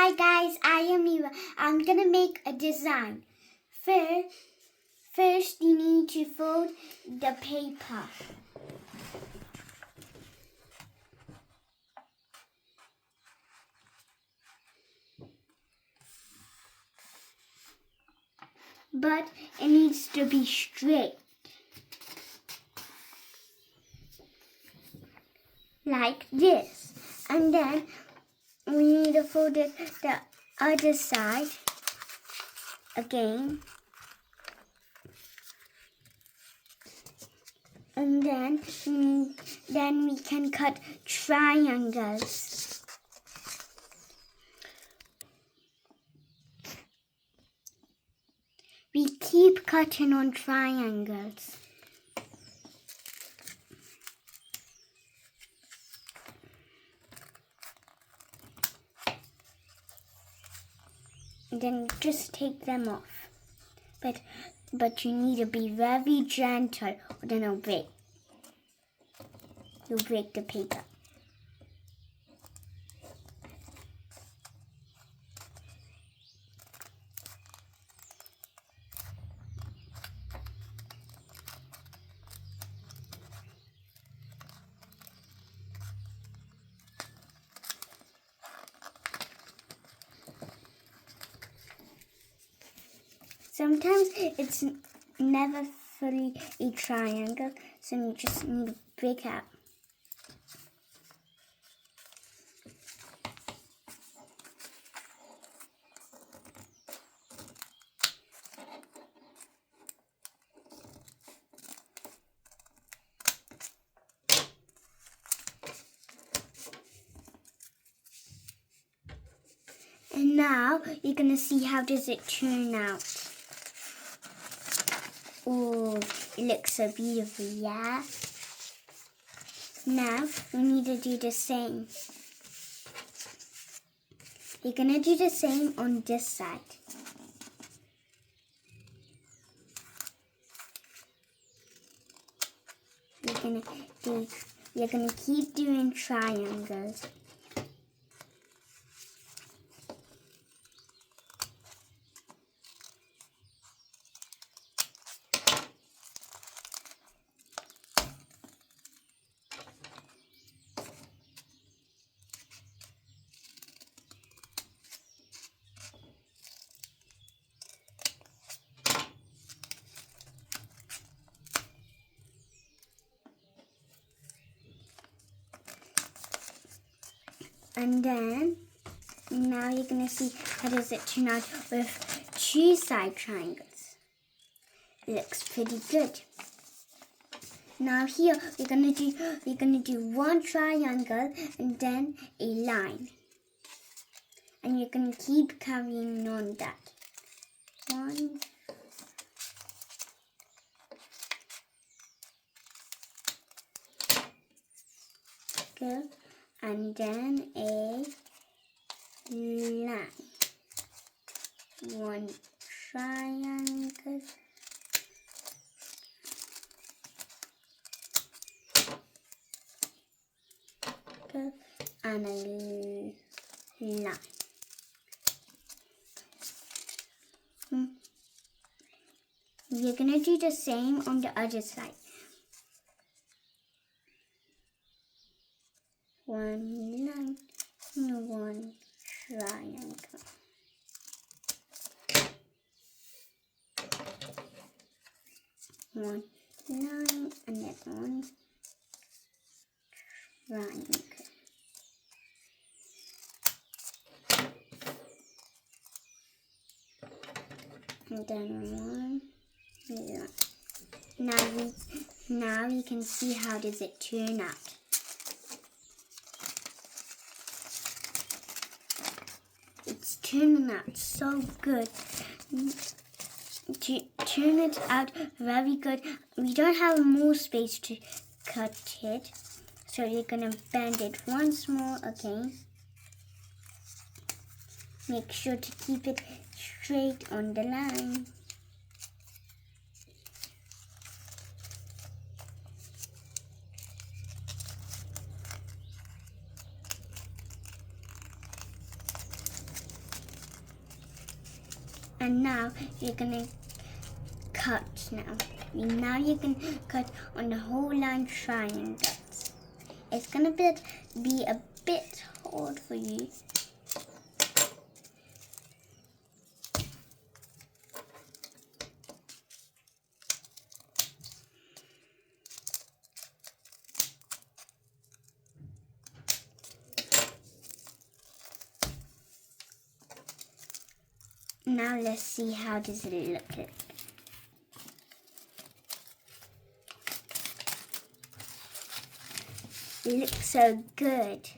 Hi guys, I am Niva. I'm gonna make a design. First you need to fold the paper. But it needs to be straight. Like this. And then we need to fold it the other side again. And then we can cut triangles. We keep cutting on triangles. And then just take them off. But you need to be very gentle or then it'll break. You'll break the paper. Sometimes it's never fully a triangle, so you just need to break out. And now you're gonna see how does it turn out. Oh, it looks so beautiful, yeah? Now, we need to do the same. You're going to do the same on this side. You're going to keep doing triangles. And then, now you're going to see how does it turn out with two side triangles. It looks pretty good. Now here, we're going to do one triangle and then a line. And you're going to keep carrying on that. One. Good. And then a line. One triangle. Good. And a line. We're going to do the same on the other side. One line and one triangle. One line and then one triangle. And then one line. Now we can see how does it turn out. It's turning out so good. To turn it out very good. We don't have more space to cut it. So you're going to bend it once more again. Make sure to keep it straight on the line. And now you're gonna cut now. Now you can cut on the whole line triangles. It's gonna be a bit hard for you. Now let's see how does it look like. It looks so good.